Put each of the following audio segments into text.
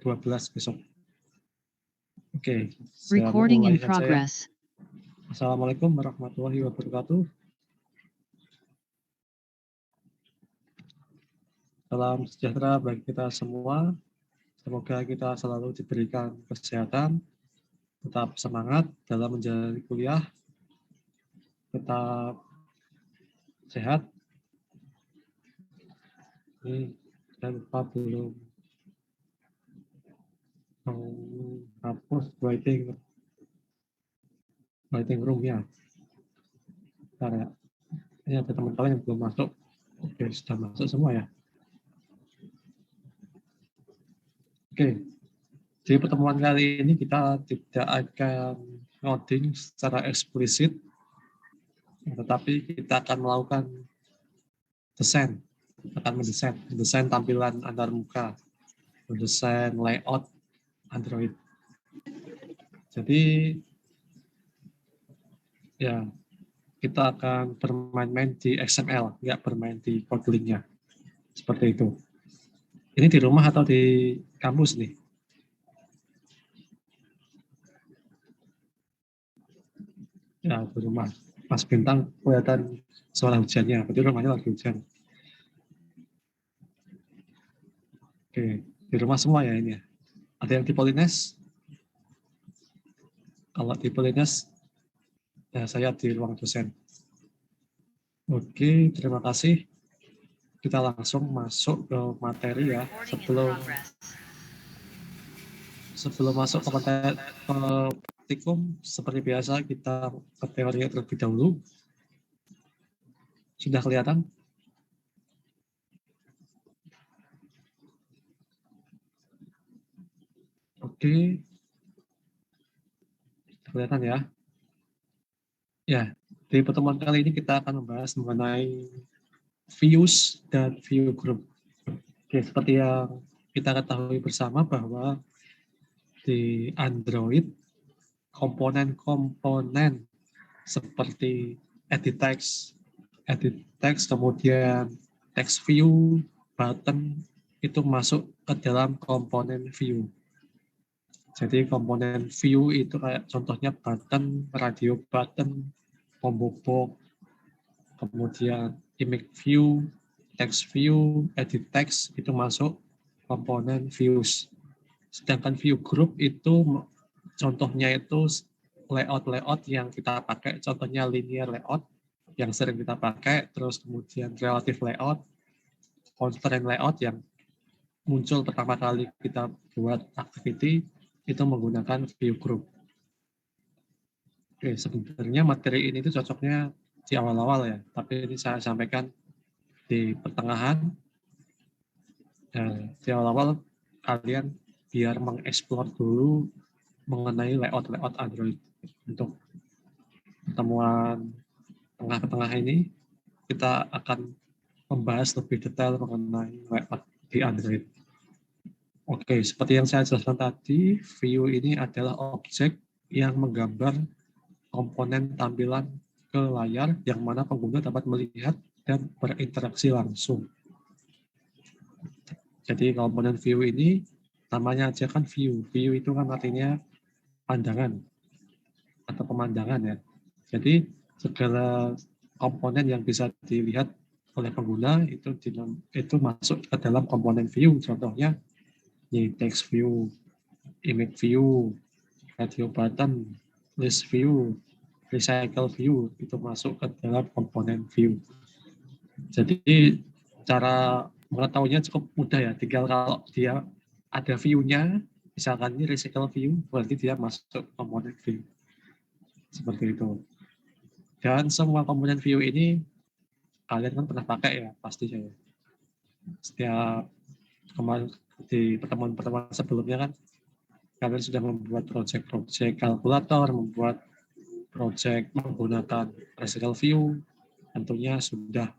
12 besok. Oke, Recording in mulai saja ya. progress. Assalamualaikum warahmatullahi wabarakatuh. Salam sejahtera bagi kita semua. Semoga kita selalu diberikan kesehatan, tetap semangat dalam menjalani kuliah, tetap sehat. Ini jangan lupa belum menghapus waiting room-nya. Bentar ya. Ini ada teman-teman yang belum masuk. Oke, sudah masuk semua ya. Oke, di pertemuan kali ini kita tidak akan ngoding secara eksplisit, tetapi kita akan melakukan desain, mendesain tampilan antarmuka, mendesain layout Android. Jadi ya kita akan bermain-main di XML, nggak bermain di Kotlin-nya. Seperti itu. Ini di rumah atau di kampus nih? Ya, di rumah. Mas Bintang kelihatan suara hujannya, berarti rumahnya lagi hujan. Oke, di rumah semua ya ini ya. Ada yang di Polines? Kalau di Polines, ya saya di ruang dosen. Oke, terima kasih. Kita langsung masuk ke materi ya. Sebelum masuk ke praktikum, seperti biasa kita ke teori terlebih dahulu. Sudah kelihatan? Oke. Kelihatan ya? Ya, di pertemuan kali ini kita akan membahas mengenai views dan view group. Oke, seperti yang kita ketahui bersama bahwa di Android, komponen-komponen seperti edit text, kemudian text view, button, itu masuk ke dalam komponen view. Jadi komponen view itu kayak contohnya button, radio button, combo box, kemudian image view, text view, edit text, itu masuk komponen views. Sedangkan view group itu contohnya itu layout yang kita pakai, contohnya linear layout yang sering kita pakai, terus kemudian relative layout, constraint layout yang muncul pertama kali kita buat activity, itu menggunakan view group. Oke, sebenarnya materi ini itu cocoknya di awal-awal ya, tapi ini saya sampaikan di pertengahan. Di awal-awal kalian biar mengeksplor dulu mengenai layout Android. Untuk pertemuan tengah-tengah ini, kita akan membahas lebih detail mengenai layout di Android. Oke, seperti yang saya jelaskan tadi, view ini adalah objek yang menggambar komponen tampilan ke layar yang mana pengguna dapat melihat dan berinteraksi langsung. Jadi komponen view ini namanya aja kan view. View itu kan artinya pandangan atau pemandangan ya. Jadi segala komponen yang bisa dilihat oleh pengguna itu masuk ke dalam komponen view. Contohnya text view, image view, radio button, list view, recycle view, itu masuk ke dalam komponen view. Jadi cara mengetahuinya cukup mudah ya, tinggal kalau dia ada view-nya, misalkan ini recycle view, berarti dia masuk komponen view. Seperti itu. Dan semua komponen view ini kalian kan pernah pakai ya, pasti saya. Setiap kemarin di pertemuan-pertemuan sebelumnya kan kalian sudah membuat project kalkulator, membuat project menggunakan recycle view, tentunya sudah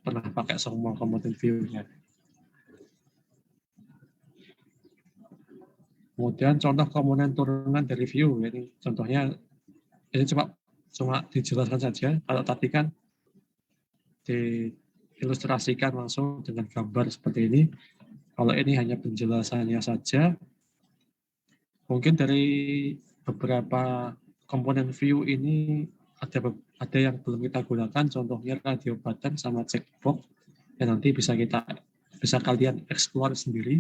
pernah pakai semua komponen view-nya. Kemudian contoh komponen turunan dari view, ini contohnya ini cuma dijelaskan saja. Kalau tadi kan diilustrasikan langsung dengan gambar seperti ini. Kalau ini hanya penjelasannya saja, mungkin dari beberapa komponen view ini ada yang belum kita gunakan, contohnya radio button sama checkbox, yang nanti bisa kalian explore sendiri.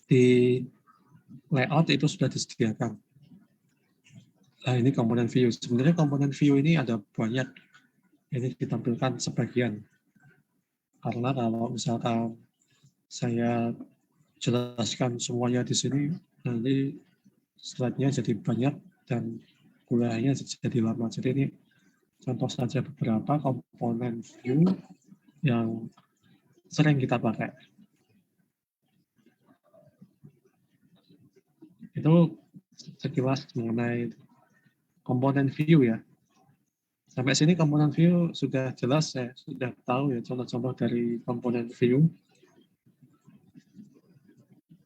Di layout itu sudah disediakan. Nah, ini komponen view. Sebenarnya komponen view ini ada banyak. Ini ditampilkan sebagian. Karena kalau misalkan saya jelaskan semuanya di sini, nanti slide-nya jadi banyak dan kuliahnya jadi lama. Jadi ini contoh saja beberapa komponen view yang sering kita pakai. Itu sekilas mengenai komponen view ya. Sampai sini komponen view sudah jelas, saya sudah tahu ya contoh-contoh dari komponen view.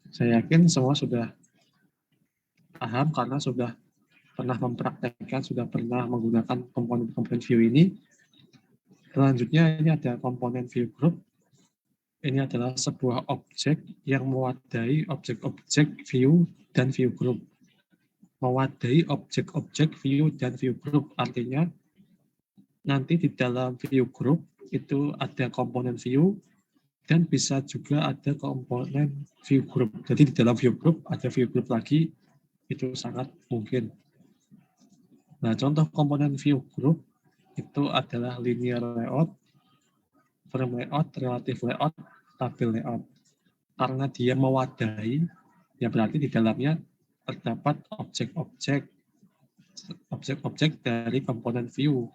Saya yakin semua sudah paham karena sudah pernah mempraktekkan, sudah pernah menggunakan komponen-komponen view ini. Selanjutnya ini ada komponen view group. Ini adalah sebuah objek yang mewadahi objek-objek view dan view group. Mewadahi objek-objek view dan view group artinya nanti di dalam view group itu ada komponen view dan bisa juga ada komponen view group. Jadi di dalam view group ada view group lagi, itu sangat mungkin. Nah, contoh komponen view group itu adalah linear layout, frame layout, relative layout, tabel layout. Karena dia mewadahi, ya berarti di dalamnya terdapat objek-objek dari komponen view.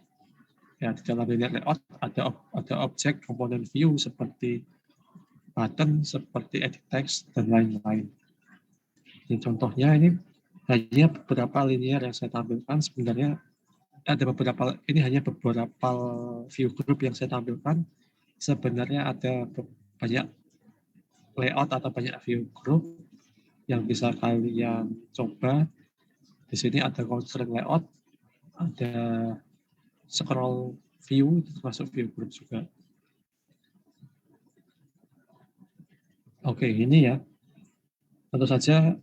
Ya, di dalam linear layout ada objek komponen view seperti button, seperti edit text, dan lain-lain. Ini contohnya ini hanya beberapa linear yang saya tampilkan. Sebenarnya ada beberapa, ini hanya beberapa view group yang saya tampilkan. Sebenarnya ada banyak layout atau banyak view group yang bisa kalian coba. Di sini ada constraint layout, ada scroll view, termasuk view group juga. Oke, ini ya. Tentu saja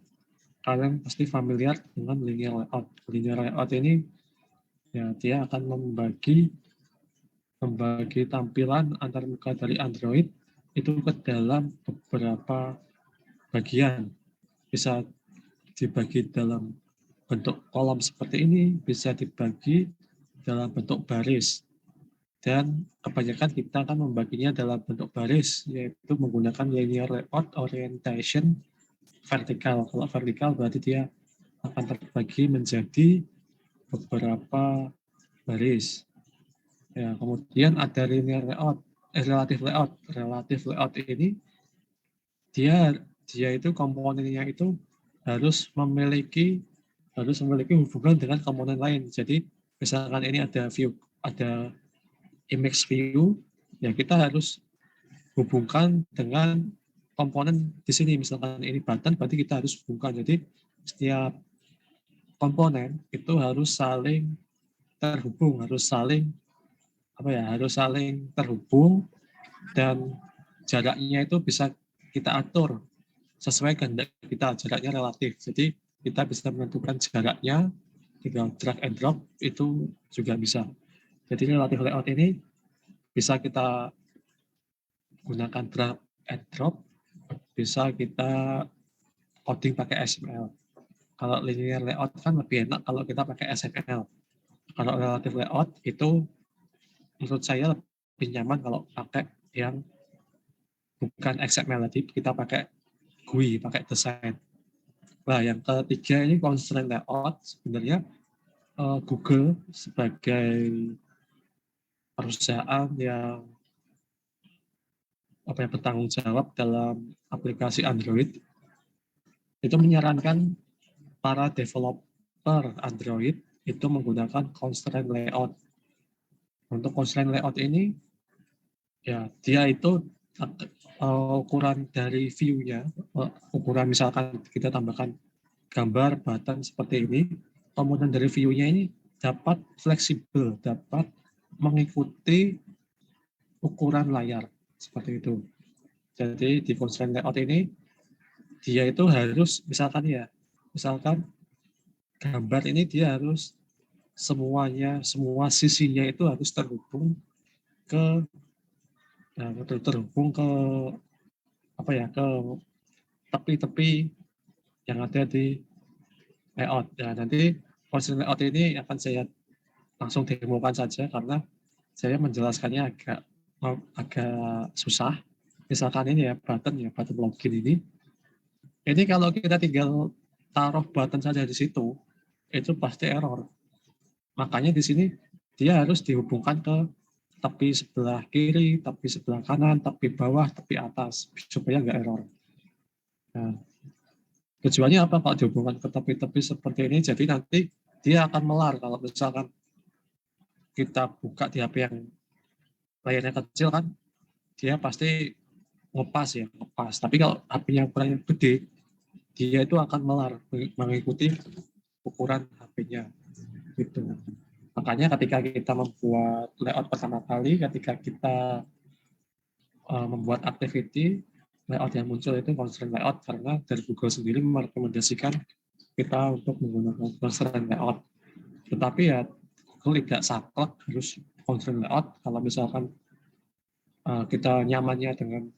kalian pasti familiar dengan linear layout. Linear layout ini ya dia akan membagi tampilan antar muka dari Android itu ke dalam beberapa bagian. Bisa dibagi dalam bentuk kolom seperti ini, bisa dibagi dalam bentuk baris. Dan kebanyakan kita akan membaginya dalam bentuk baris, yaitu menggunakan linear layout orientation vertikal. Kalau vertikal berarti dia akan terbagi menjadi beberapa baris. Ya, kemudian ada linear layout, relative layout. Relative layout ini dia itu komponennya itu harus memiliki hubungan dengan komponen lain. Jadi misalkan ini ada image view, ya kita harus hubungkan dengan komponen di sini. Misalkan ini button, berarti kita harus hubungkan. Jadi setiap komponen itu harus saling terhubung, harus saling terhubung, dan jaraknya itu bisa kita atur sesuai kehendak kita, jaraknya relatif. Jadi kita bisa menentukan jaraknya, tinggal drag and drop itu juga bisa. Jadi relative layout ini bisa kita gunakan drag and drop, bisa kita coding pakai XML. Kalau linear layout kan lebih enak kalau kita pakai XML. Kalau relative layout itu menurut saya lebih nyaman kalau pakai yang bukan XML, jadi kita pakai GUI, pakai desain. Nah, yang ketiga ini constraint layout. Sebenarnya Google sebagai perusahaan yang bertanggung jawab dalam aplikasi Android itu menyarankan para developer Android itu menggunakan constraint layout. Untuk constraint layout ini ya dia itu ukuran dari view-nya, ukuran misalkan kita tambahkan gambar button seperti ini, komponen dari view-nya ini dapat fleksibel, dapat mengikuti ukuran layar seperti itu. Jadi di constraint layout ini dia itu harus misalkan gambar ini dia harus semua sisinya itu harus terhubung ke ke tepi-tepi yang ada di layout. Ya, nanti constraint layout ini akan saya langsung demokan saja karena saya menjelaskannya agak susah. Misalkan ini button login ini. Ini kalau kita tinggal taruh button saja di situ, itu pasti error. Makanya di sini dia harus dihubungkan ke tepi sebelah kiri, tepi sebelah kanan, tepi bawah, tepi atas, supaya nggak error. Nah, tujuannya apa kalau dihubungkan ke tepi-tepi seperti ini? Jadi nanti dia akan melar kalau misalkan kita buka di HP yang layarnya kecil kan, dia pasti ngepas. Tapi kalau HP-nya ukurannya gede, dia itu akan melar mengikuti ukuran HP-nya. Gitu. Makanya ketika kita membuat layout pertama kali, ketika kita membuat activity, layout yang muncul itu constraint layout karena dari Google sendiri merekomendasikan kita untuk menggunakan constraint layout. Tetapi ya Google tidak saklek harus constraint layout kalau misalkan kita nyamannya dengan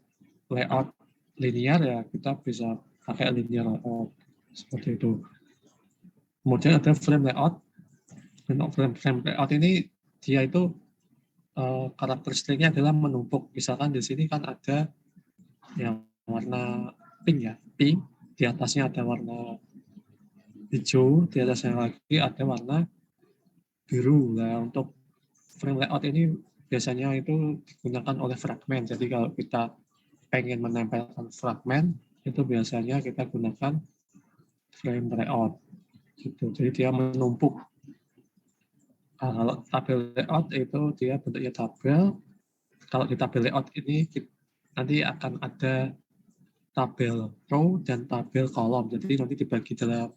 layout linear ya kita bisa pakai linear layout seperti itu. Kemudian ada frame layout. Frame layout ini dia itu karakteristiknya adalah menumpuk. Misalkan di sini kan ada yang warna pink ya, pink. Di atasnya ada warna hijau, di atasnya lagi ada warna biru. Nah, untuk frame layout ini biasanya itu digunakan oleh fragment. Jadi kalau kita pengen menempelkan fragment, itu biasanya kita gunakan frame layout. Gitu. Jadi dia menumpuk. Kalau tabel layout itu dia bentuknya tabel. Kalau di tabel layout ini nanti akan ada tabel row dan tabel kolom. Jadi nanti dibagi dalam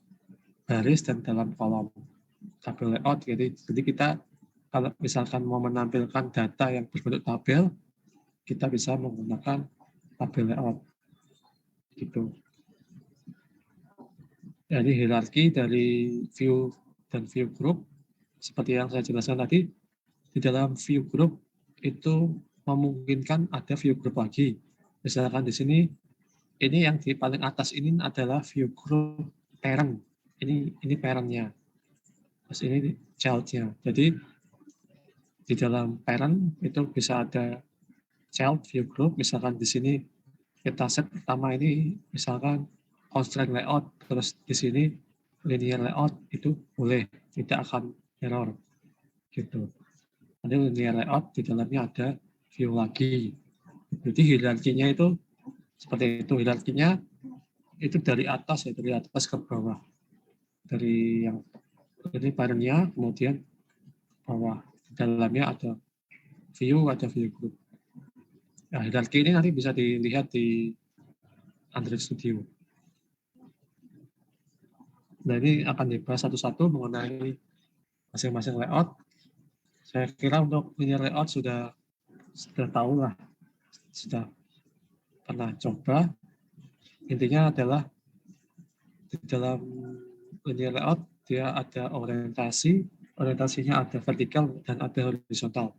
baris dan dalam kolom. Tabel layout. Jadi kita kalau misalkan mau menampilkan data yang berbentuk tabel, kita bisa menggunakan tabel layout. Gitu. Jadi hierarki dari view dan view group seperti yang saya jelaskan tadi, di dalam view group itu memungkinkan ada view group lagi. Misalkan di sini, ini yang di paling atas ini adalah view group parent. Ini parent-nya. Terus ini child-nya. Jadi di dalam parent itu bisa ada child view group. Misalkan di sini kita set pertama ini misalkan constraint layout, terus di sini linear layout itu boleh, tidak akan error. Gitu. Nanti linear layout di dalamnya ada view lagi. Jadi hierarkinya itu seperti itu. Hierarkinya itu dari atas ke bawah. Dari yang ini parentnya, kemudian bawah. Di dalamnya ada view group. Nah, hierarki ini nanti bisa dilihat di Android Studio. Nah, ini akan dibahas satu-satu mengenai masing-masing layout. Saya kira untuk linear layout sudah tahu lah, sudah pernah coba. Intinya adalah di dalam linear layout dia ada orientasinya ada vertikal dan ada horizontal.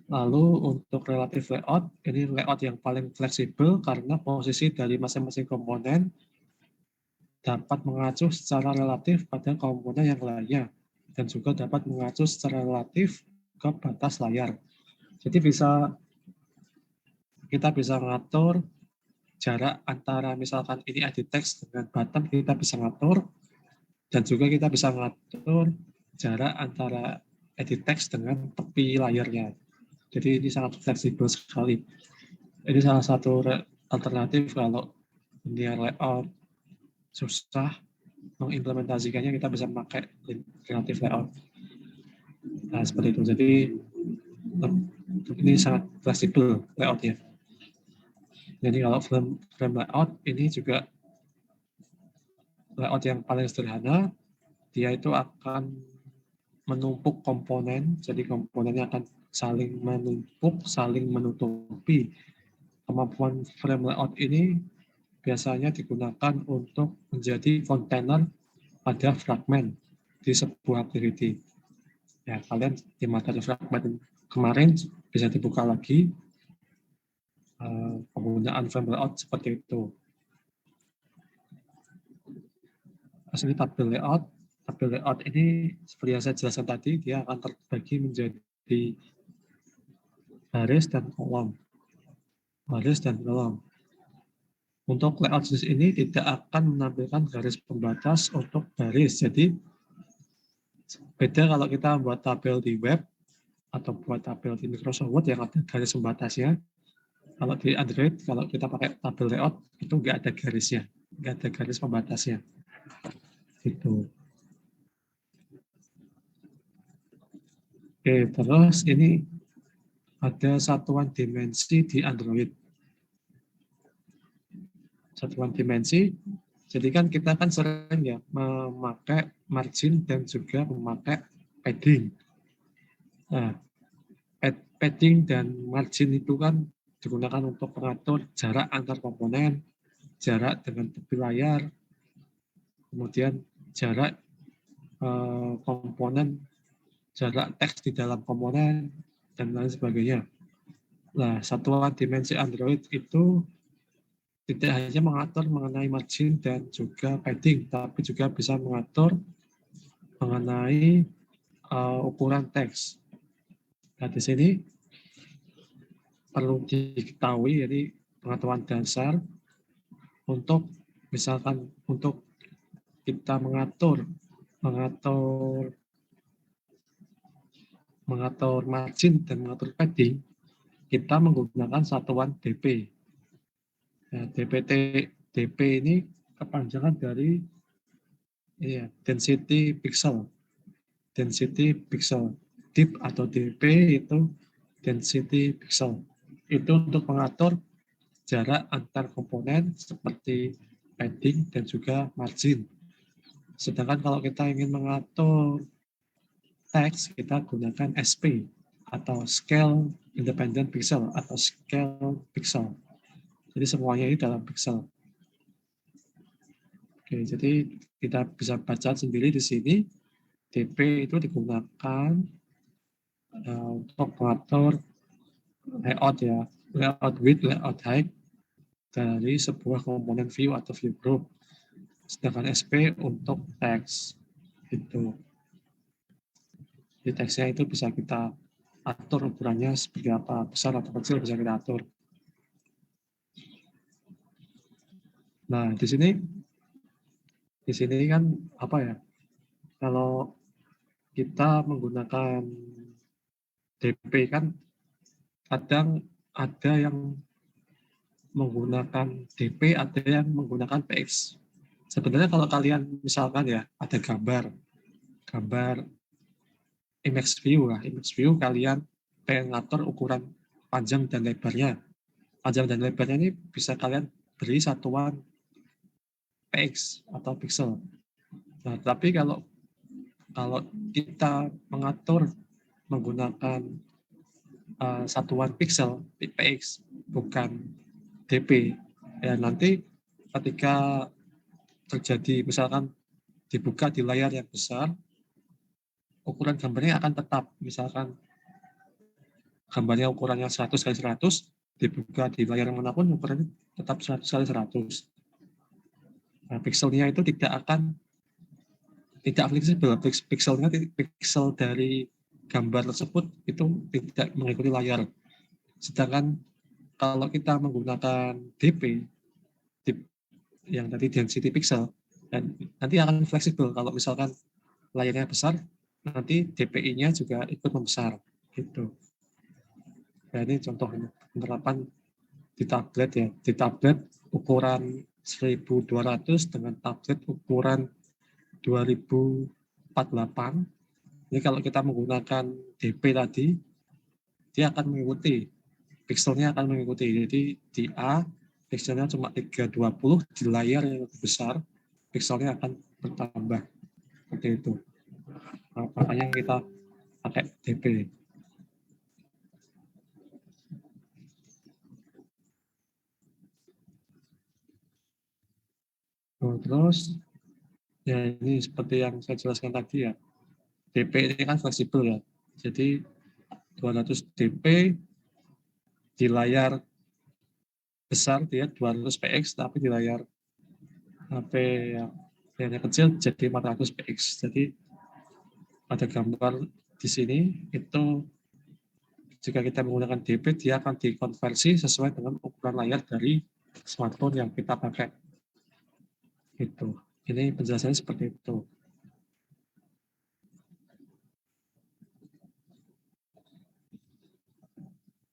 Lalu untuk relative layout, ini layout yang paling fleksibel karena posisi dari masing-masing komponen dapat mengacu secara relatif pada komponen yang lainnya dan juga dapat mengacu secara relatif ke batas layar. Jadi kita bisa mengatur jarak antara misalkan ini edit text dengan button kita bisa ngatur, dan juga kita bisa mengatur jarak antara edit text dengan tepi layarnya. Jadi ini sangat fleksibel sekali. Ini salah satu alternatif kalau linear layout susah mengimplementasikannya, kita bisa memakai relative layout. Nah, seperti itu. Jadi ini sangat fleksibel layoutnya. Jadi kalau frame layout ini juga layout yang paling sederhana, dia itu akan menumpuk komponen, jadi komponennya akan saling menumpuk, saling menutupi. kemampuan frame layout ini biasanya digunakan untuk menjadi kontainer pada fragmen di sebuah activity. Ya, kalian di materi fragmen kemarin bisa dibuka lagi penggunaan frame layout seperti itu. Ini tabel layout. Tabel layout ini seperti yang saya jelaskan tadi, dia akan terbagi menjadi baris dan kolom. Baris dan kolom. Untuk layout jenis ini tidak akan menampilkan garis pembatas untuk baris. Jadi beda kalau kita buat tabel di web atau buat tabel di Microsoft Word yang ada garis pembatasnya. Kalau di Android, kalau kita pakai tabel layout itu nggak ada garisnya, nggak ada garis pembatasnya. Gitu. Oke, terus ini ada satuan dimensi di Android. Satuan dimensi, jadi kan kita kan sering ya memakai margin dan juga memakai padding. Nah, padding dan margin itu kan digunakan untuk mengatur jarak antar komponen, jarak dengan tepi layar, kemudian jarak komponen, jarak teks di dalam komponen, dan lain sebagainya. Nah, satuan dimensi Android itu tidak hanya mengatur mengenai margin dan juga padding, tapi juga bisa mengatur mengenai ukuran teks. Nah, di sini perlu diketahui, jadi pengetahuan dasar untuk misalkan untuk kita mengatur margin dan mengatur padding, kita menggunakan satuan dp. Nah, dp ini kepanjangan dari density pixel. Density pixel. Dip atau dp itu density pixel. Itu untuk mengatur jarak antar komponen seperti padding dan juga margin. Sedangkan kalau kita ingin mengatur teks, kita gunakan SP atau Scale Independent Pixel atau Scale Pixel. Jadi semuanya ini dalam pixel. Oke, jadi kita bisa baca sendiri di sini, dp itu digunakan untuk mengatur layout ya, layout width, layout height dari sebuah komponen view atau view group. Sedangkan SP untuk teks itu. Jadi teksnya itu bisa kita atur ukurannya seperti apa, besar atau kecil bisa kita atur. Nah, di sini kan apa ya? Kalau kita menggunakan DP kan kadang ada yang menggunakan DP, ada yang menggunakan PX. Sebenarnya kalau kalian misalkan ya ada gambar image view kalian pengen ngatur ukuran panjang dan lebarnya. Panjang dan lebarnya ini bisa kalian beri satuan px atau pixel. Nah, tapi kalau kita mengatur menggunakan satuan pixel px bukan dp, ya nanti ketika terjadi misalkan dibuka di layar yang besar, ukuran gambarnya akan tetap. Misalkan gambarnya ukurannya 100 kali 100, dibuka di layar manapun ukurannya tetap 100 kali 100. Nah, pixelnya itu tidak fleksibel. Pixel dari gambar tersebut itu tidak mengikuti layar. Sedangkan kalau kita menggunakan DP, yang tadi density pixel, dan nanti akan fleksibel. Kalau misalkan layarnya besar, nanti DPI-nya juga ikut membesar. Gitu. Nah, ini contoh penerapan di tablet ya. Di tablet ukuran 1200 dengan tablet ukuran 2048. Ini kalau kita menggunakan DP tadi, dia akan mengikuti, pixelnya akan mengikuti. Jadi di A, pixelnya cuma 320, di layar yang lebih besar, pixelnya akan bertambah. Seperti itu. Nah, makanya kita pakai DP. Terus ya ini seperti yang saya jelaskan tadi ya, DP ini kan fleksibel ya. Jadi 200 DP di layar besar dia 200 px, tapi di layar HP yang layarnya kecil jadi 400 px. Jadi ada gambar di sini itu jika kita menggunakan DP dia akan dikonversi sesuai dengan ukuran layar dari smartphone yang kita pakai. Itu. Ini penjelasannya seperti itu.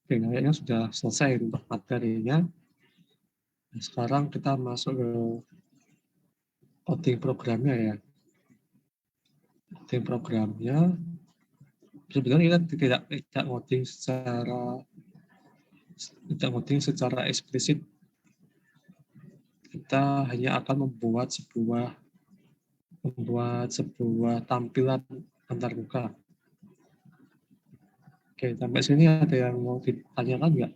Oke, kayaknya sudah selesai untuk materinya. Sekarang kita masuk ke coding programnya ya. Coding programnya sebenarnya kita tidak ngoding secara eksplisit. Kita hanya akan membuat sebuah tampilan antarmuka. Oke, sampai sini ada yang mau ditanyakan nggak?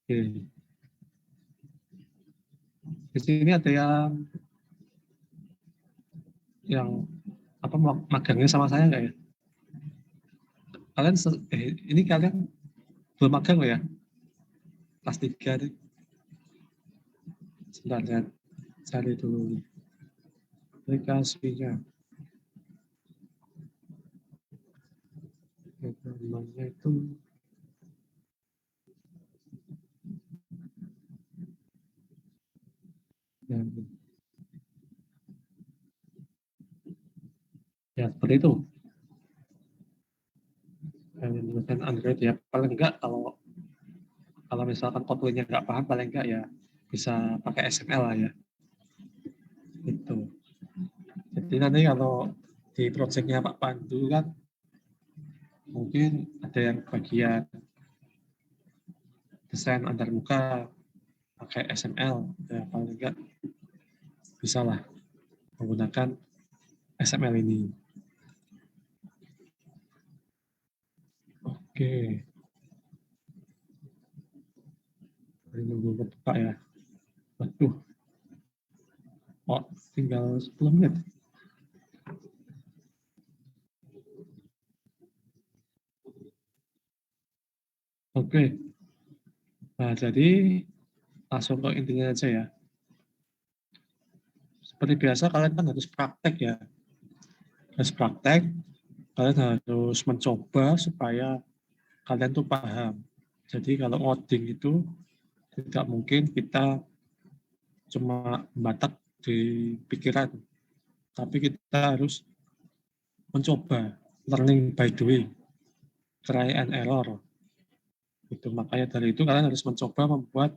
Oke. Di sini ada yang apa magangnya sama saya nggak ya? Kalian ini kalian belum magang ya? Kelas 3 nih. Sebentar ya, cari dulu aplikasinya. Namanya itu ya seperti itu. Dan Android ya paling enggak kalau misalkan Kotlin-nya nggak paham paling enggak ya bisa pakai XML lah ya. Itu. Jadi nanti kalau di projectnya Pak Pandu kan mungkin ada yang bagian desain antarmuka pakai XML ya paling enggak bisa lah menggunakan XML ini. Oke, ini nunggu kebuka ya. Waduh, oh, tinggal 10 menit. Oke, nah jadi langsung ke intinya aja ya. Seperti biasa kalian kan harus praktek ya. Harus praktek, kalian harus mencoba supaya kalian tuh paham. Jadi kalau ngoding itu tidak mungkin kita cuma batak di pikiran, tapi kita harus mencoba, learning by doing, try and error. Itu makanya dari itu kalian harus mencoba membuat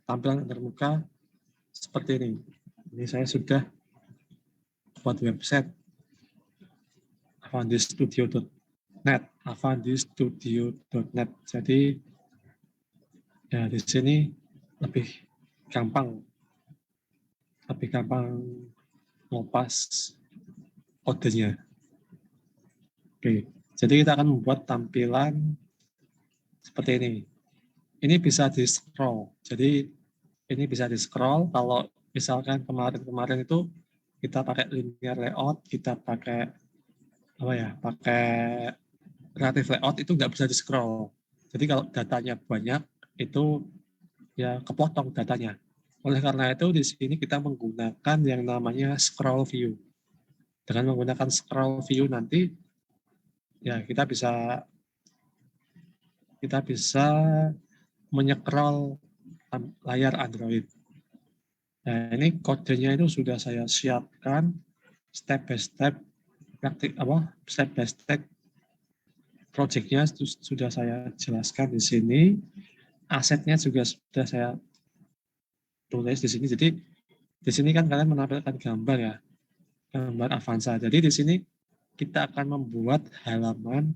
tampilan terbuka seperti ini. Ini saya sudah buat website avandistudio.net, avandistudio.net. Jadi ya di sini lebih gampang ngopas kodenya. Oke, jadi kita akan membuat tampilan seperti ini. Ini bisa di scroll. Jadi ini bisa di scroll. Kalau misalkan kemarin itu kita pakai linear layout, kita pakai apa ya? Pakai relative layout itu nggak bisa di scroll. Jadi kalau datanya banyak itu ya kepotong datanya. Oleh karena itu di sini kita menggunakan yang namanya scroll view. Dengan menggunakan scroll view nanti ya kita bisa menyekrol layar Android. Nah, ini kodenya itu sudah saya siapkan step by step step by step projectnya sudah saya jelaskan di sini. Asetnya juga sudah saya tulis di sini. Jadi di sini kan kalian menampilkan gambar ya, gambar Avanza. Jadi di sini kita akan membuat halaman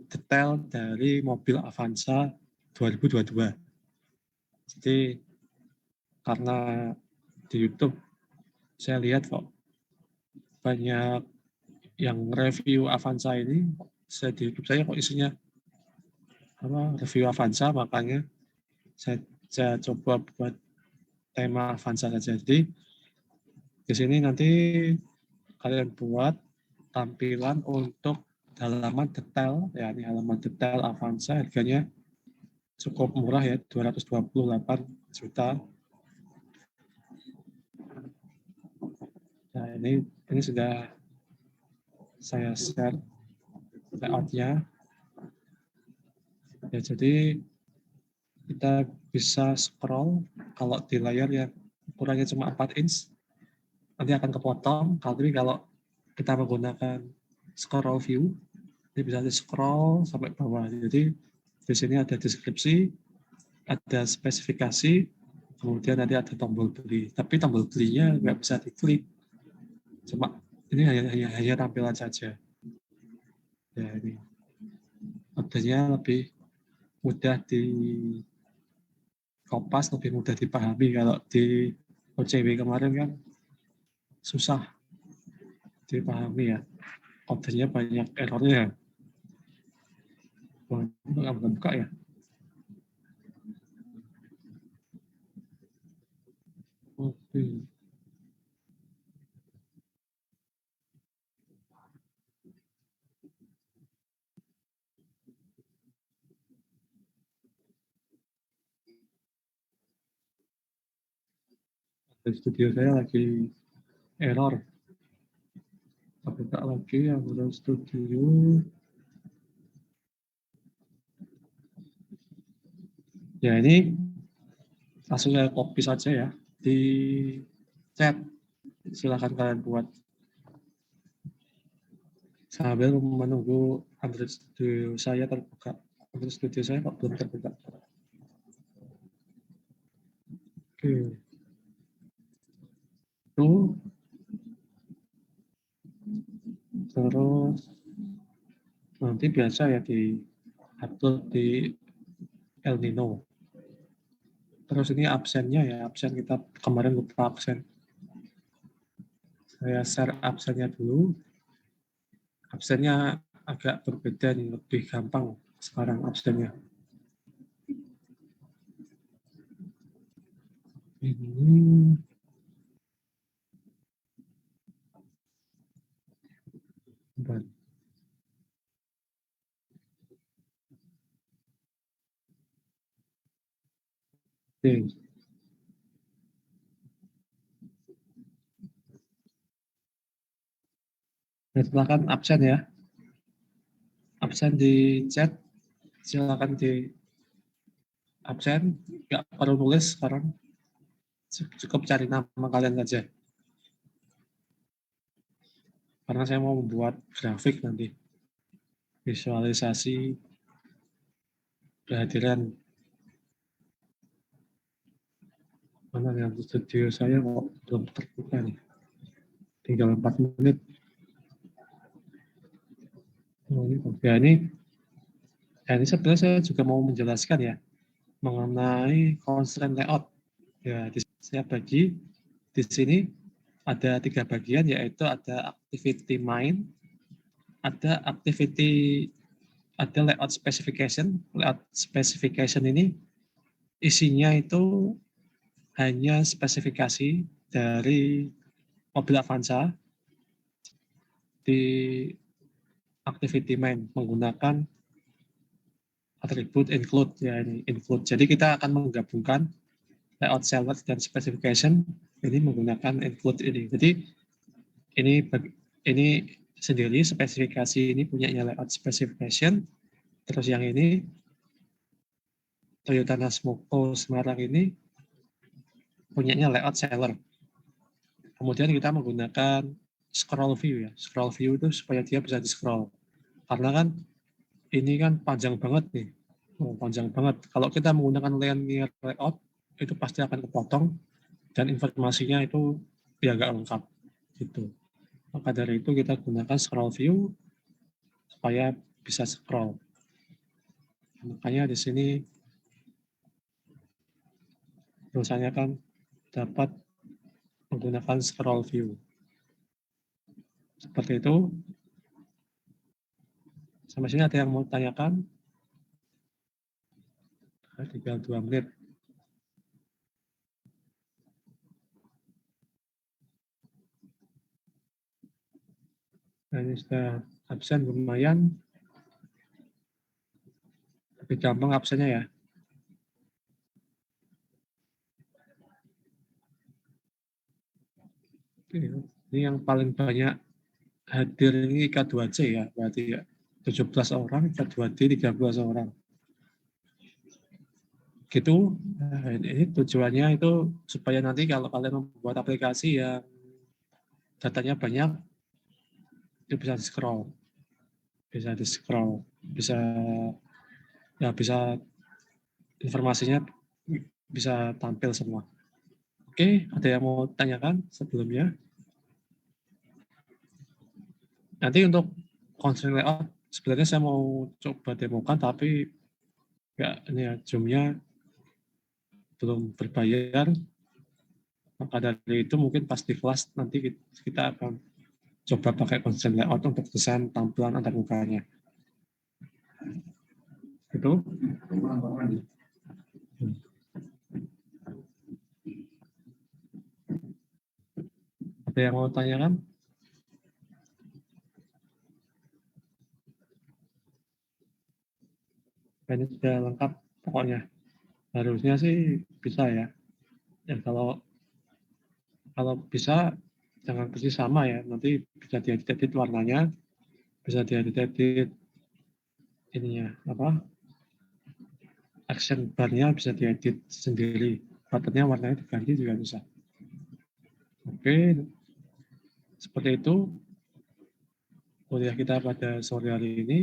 detail dari mobil Avanza 2022. Jadi karena di YouTube saya lihat kok banyak yang review Avanza ini, saya di YouTube saya kok isinya review Avanza, makanya saya coba buat tema Avanza saja. Jadi di sini nanti kalian buat tampilan untuk halaman detail, ya ini halaman detail Avanza, harganya cukup murah ya, 228 juta. Nah ini sudah saya share layoutnya. Ya, jadi kita bisa scroll kalau di layar yang ukurannya cuma 4 inch, nanti akan kepotong. Tapi kalau kita menggunakan scroll view, ini bisa di scroll sampai bawah. Jadi di sini ada deskripsi, ada spesifikasi, kemudian nanti ada tombol beli. Tapi tombol belinya nggak bisa diklik, cuma ini hanya tampilan saja. Ya ini modelnya lebih mudah di kopas, lebih mudah dipahami. Kalau di OCW kemarin kan susah dipahami ya, kodenya banyak errornya. Wah, nggak buka ya. Oke. Di studio saya lagi error. Buka lagi yang udah studio. Ya ini langsung saya copy saja ya di chat. Silahkan kalian buat sambil menunggu Android Studio saya terbuka. Android Studio saya kok belum terbuka. Oke. Itu terus nanti biasa ya di upload di El Nino. Terus ini absennya ya, absen kita kemarin lupa absen. Saya share absennya dulu. Absennya agak berbeda nih, lebih gampang sekarang absennya. Ini bentar. Oke. Nah, silakan absen ya. Absen di chat, silakan di absen. Nggak perlu nulis sekarang. Cukup cari nama kalian saja. Karena saya mau membuat grafik nanti. Visualisasi kehadiran. Mana yang studio saya kok belum terbuka nih. Tinggal 4 menit. Oh, ini sebenarnya saya juga mau menjelaskan ya mengenai constraint layout. Ya, saya bagi di sini ada 3 bagian, yaitu ada activity main, ada layout specification. Layout specification ini isinya itu hanya spesifikasi dari mobil Avanza di activity main menggunakan atribut include, ya ini include. Jadi kita akan menggabungkan layout seller dan specification ini menggunakan include ini. Jadi ini sendiri spesifikasi ini punyanya layout specification. Terus yang ini Toyota Nasmoko Semarang ini punyanya layout seller. Kemudian kita menggunakan scroll view ya. Scroll view itu supaya dia bisa di-scroll. Karena kan ini kan panjang banget nih. Oh, panjang banget. Kalau kita menggunakan linear layout, itu pasti akan kepotong dan informasinya itu ya nggak lengkap. Gitu. Maka dari itu kita gunakan scroll view supaya bisa scroll. Makanya di sini tulisannya kan dapat menggunakan scroll view. Seperti itu. Sampai sini ada yang mau tanyakan? Tinggal 2 menit. Nah, ini sudah absen lumayan. Lebih gampang absennya ya. Oke, ini yang paling banyak hadir ini K2C ya, berarti ya 17 orang, K2D 13 orang. Gitu. Nah, ini tujuannya itu supaya nanti kalau kalian membuat aplikasi yang datanya banyak, itu bisa di-scroll, bisa ya bisa informasinya bisa tampil semua. Oke, ada yang mau tanyakan sebelumnya? Nanti untuk constraint layout sebenarnya saya mau coba demokan, tapi nggak ini ya, Zoom-nya belum berbayar. Maka dari itu mungkin pas di kelas nanti kita akan coba pakai constraint layout untuk desain tampilan antar mukanya. Itu. Ada yang mau tanyakan? Ini sudah lengkap pokoknya. Harusnya sih bisa ya. Ya kalau bisa jangan persis sama ya. Nanti bisa diedit warnanya, bisa diedit ininya apa? Action bar-nya bisa diedit sendiri. Buttonnya warnanya diganti juga bisa. Oke, seperti itu kuliah kita pada sore hari ini.